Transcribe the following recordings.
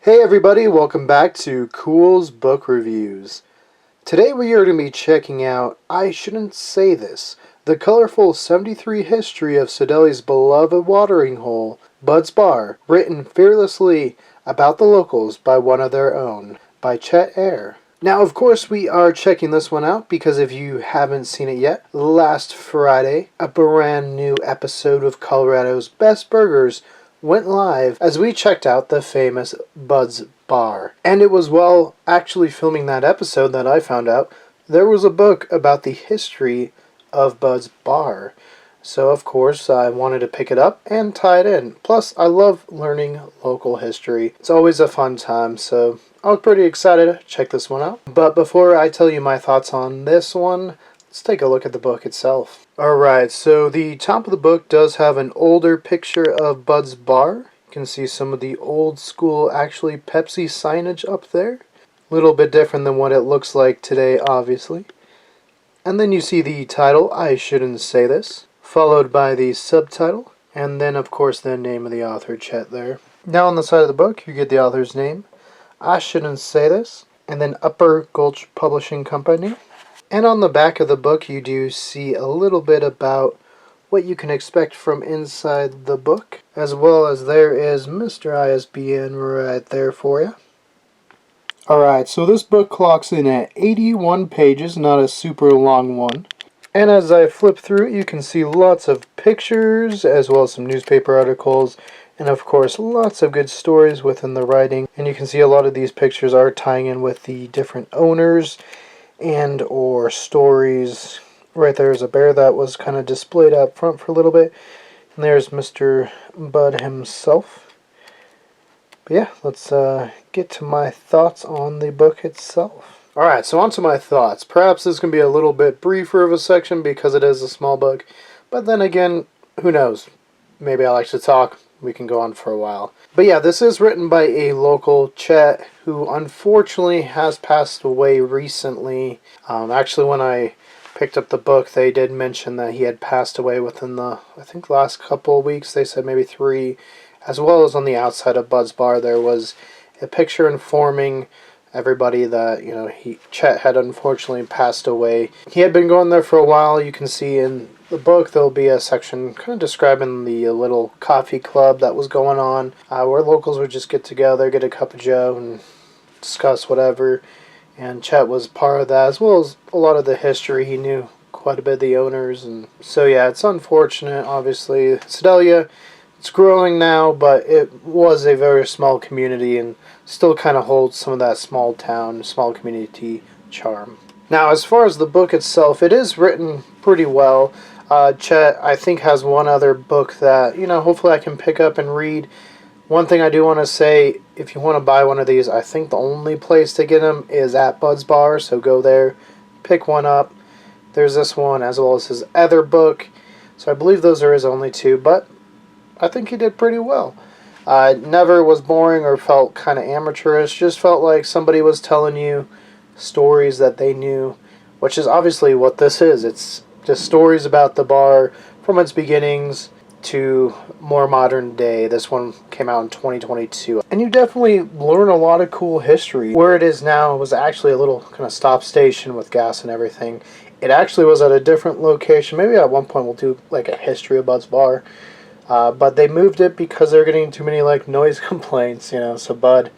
Hey everybody, welcome back to Culz Book Reviews. Today we are going to be checking out I Shouldn't Say This, the colorful 73 history of Sedalia's beloved watering hole, Bud's Bar, written fearlessly about the locals by one of their own, by Chet. Now, of course, we are checking this one out because if you haven't seen it yet, last Friday, a brand new episode of Colorado's Best Burgers went live as we checked out the famous Bud's Bar. And it was while actually filming that episode that I found out there was a book about the history of Bud's Bar. So, of course, I wanted to pick it up and tie it in. Plus, I love learning local history. It's always a fun time, so I was pretty excited to check this one out. But before I tell you my thoughts on this one, let's take a look at the book itself. Alright, so the top of the book does have an older picture of Bud's Bar. You can see some of the old school, actually Pepsi signage up there. A little bit different than what it looks like today, obviously. And then you see the title, I Shouldn't Say This, followed by the subtitle, and then of course the name of the author, Chet, there. Now on the side of the book, you get the author's name, I Shouldn't Say This, and then Upper Gulch Publishing Company. And on the back of the book, you do see a little bit about what you can expect from inside the book, as well as there is Mr. ISBN right there for you. Alright, so this book clocks in at 81 pages, not a super long one. And as I flip through it, you can see lots of pictures, as well as some newspaper articles, and of course lots of good stories within the writing. And you can see a lot of these pictures are tying in with the different owners and or stories. Right there is a bear that was kind of displayed up front for a little bit. And there's Mr. Bud himself. But yeah, let's get to my thoughts on the book itself. Alright, so on to my thoughts. Perhaps this can be a little bit briefer of a section because it is a small book. But then again, who knows? Maybe I like to talk. We can go on for a while. But yeah, this is written by a local, Chet, who unfortunately has passed away recently. Actually, when I picked up the book, they did mention that he had passed away within the, I think, last couple of weeks. They said maybe 3. As well as on the outside of Bud's Bar, there was a picture informing everybody that, you know, Chet had unfortunately passed away. He had been going there for a while. You can see in the book there'll be a section kind of describing the little coffee club that was going on, where locals would just get together, get a cup of joe, and discuss whatever. And Chet was part of that, as well as a lot of the history. He knew quite a bit of the owners, and so yeah, it's unfortunate. Obviously, Sedalia, it's growing now, but it was a very small community and still kind of holds some of that small town, small community charm. Now, as far as the book itself, it is written pretty well. Chet, I think, has one other book that, you know, hopefully I can pick up and read. One thing I do want to say, if you want to buy one of these, I think the only place to get them is at Bud's Bar, so go there, pick one up. There's this one, as well as his other book. So I believe those are his only 2, but I think he did pretty well. Never was boring or felt kind of amateurish, just felt like somebody was telling you stories that they knew, which is obviously what this is. It's just stories about the bar from its beginnings to more modern day. This one came out in 2022. And you definitely learn a lot of cool history. Where it is now was actually a little kind of stop station with gas and everything. It actually was at a different location. Maybe at one point we'll do like a history of Bud's Bar. But they moved it because they're getting too many like noise complaints, you know, so Bud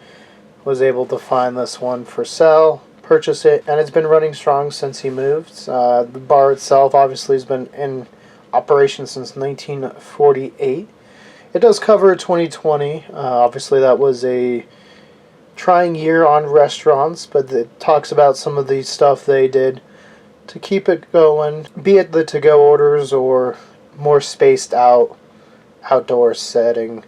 was able to find this one for sale, purchase it, and it's been running strong since he moved. The bar itself obviously has been in operation since 1948. It does cover 2020. Obviously that was a trying year on restaurants, but it talks about some of the stuff they did to keep it going, be it the to-go orders or more spaced out outdoor setting,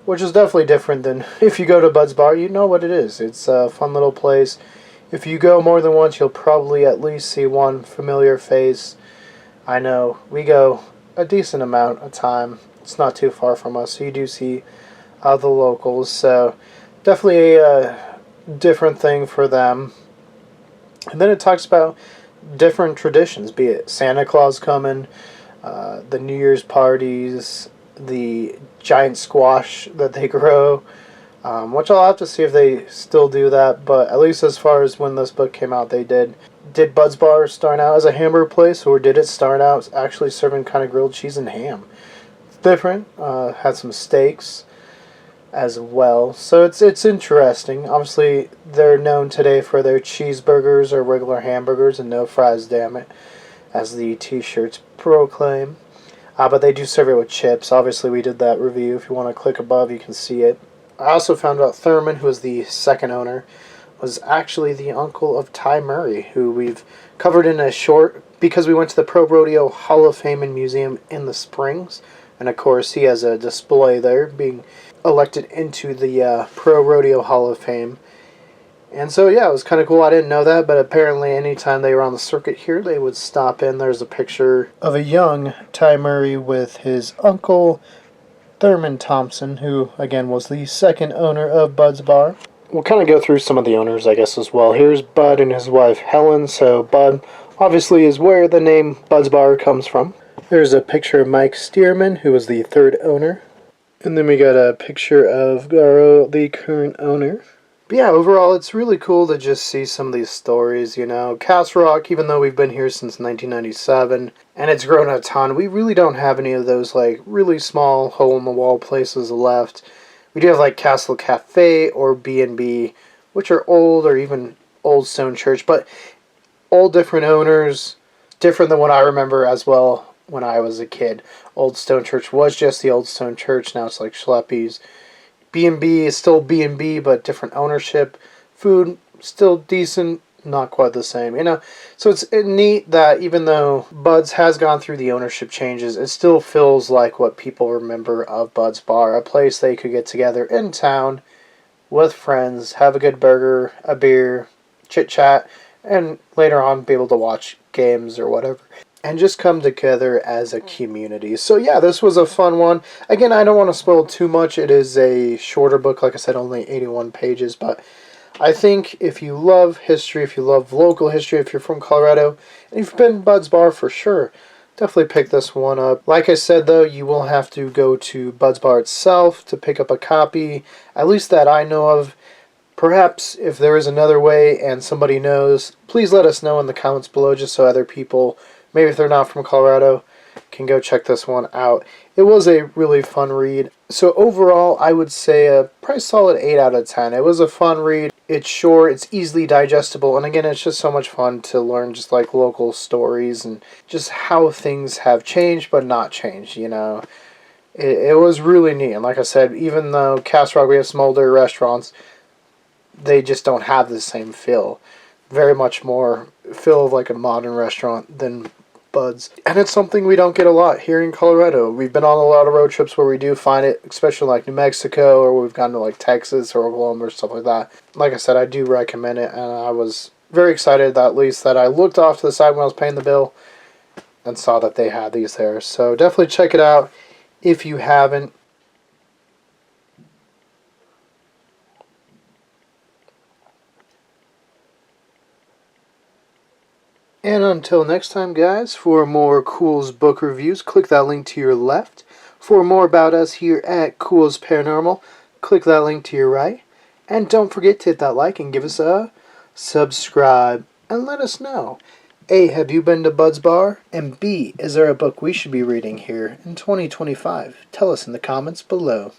which is definitely different than if you go to Bud's Bar. You know what it is. It's a fun little place. If you go more than once, you'll probably at least see one familiar face. I know we go a decent amount of time. It's not too far from us, so you do see the locals. So definitely a different thing for them. And then it talks about different traditions, be it Santa Claus coming, the New Year's parties, the giant squash that they grow, which I'll have to see if they still do that, but at least as far as when this book came out, they did. Did Bud's Bar start out as a hamburger place, or did it start out actually serving kind of grilled cheese and ham? Different. Had some steaks as well, so it's interesting. Obviously, they're known today for their cheeseburgers or regular hamburgers and no fries, damn it, as the t-shirts proclaim. But they do serve it with chips. Obviously, we did that review. If you want to click above, you can see it. I also found out Thurman, who was the second owner, was actually the uncle of Ty Murray, who we've covered in a short because we went to the Pro Rodeo Hall of Fame and Museum in the Springs. And of course, he has a display there being elected into the Pro Rodeo Hall of Fame. And so, yeah, it was kind of cool. I didn't know that, but apparently anytime they were on the circuit here, they would stop in. There's a picture of a young Ty Murray with his uncle, Thurman Thompson, who, again, was the second owner of Bud's Bar. We'll kind of go through some of the owners, I guess, as well. Here's Bud and his wife, Helen. So Bud, obviously, is where the name Bud's Bar comes from. There's a picture of Mike Stearman, who was the third owner. And then we got a picture of Garo, the current owner. But yeah, overall, it's really cool to just see some of these stories, you know. Castle Rock, even though we've been here since 1997, and it's grown a ton, we really don't have any of those, like, really small, hole-in-the-wall places left. We do have, like, Castle Cafe or B&B, which are old, or even Old Stone Church, but all different owners, different than what I remember as well when I was a kid. Old Stone Church was just the Old Stone Church. Now it's like Schleppy's. B&B is still B&B, but different ownership. Food, still decent, not quite the same. You know, so it's neat that even though Bud's has gone through the ownership changes, it still feels like what people remember of Bud's Bar. A place they could get together in town with friends, have a good burger, a beer, chit-chat, and later on be able to watch games or whatever. And just come together as a community. So yeah, this was a fun one. Again, I don't want to spoil too much. It is a shorter book, like I said, only 81 pages. But I think if you love history, if you love local history, if you're from Colorado, and you've been to Bud's Bar for sure, definitely pick this one up. Like I said, though, you will have to go to Bud's Bar itself to pick up a copy, at least that I know of. Perhaps if there is another way and somebody knows, please let us know in the comments below just so other people, maybe if they're not from Colorado, can go check this one out. It was a really fun read. So overall, I would say a pretty solid 8 out of 10. It was a fun read. It's short, it's easily digestible, and again, it's just so much fun to learn just like local stories and just how things have changed but not changed, you know. It was really neat. And like I said, even though Castle Rock, we have some older restaurants, they just don't have the same feel. Very much more feel of like a modern restaurant than Bud's. And it's something we don't get a lot here in Colorado. We've been on a lot of road trips where we do find it, especially like New Mexico, or we've gone to like Texas or Oklahoma or stuff like that. Like I said, I do recommend it, and I was very excited that at least that I looked off to the side when I was paying the bill and saw that they had these there. So definitely check it out if you haven't. And until next time, guys, for more Culz book reviews, click that link to your left. For more about us here at Culz Paranormal, click that link to your right. And don't forget to hit that like and give us a subscribe. And let us know, A, have you been to Bud's Bar? And B, is there a book we should be reading here in 2025? Tell us in the comments below.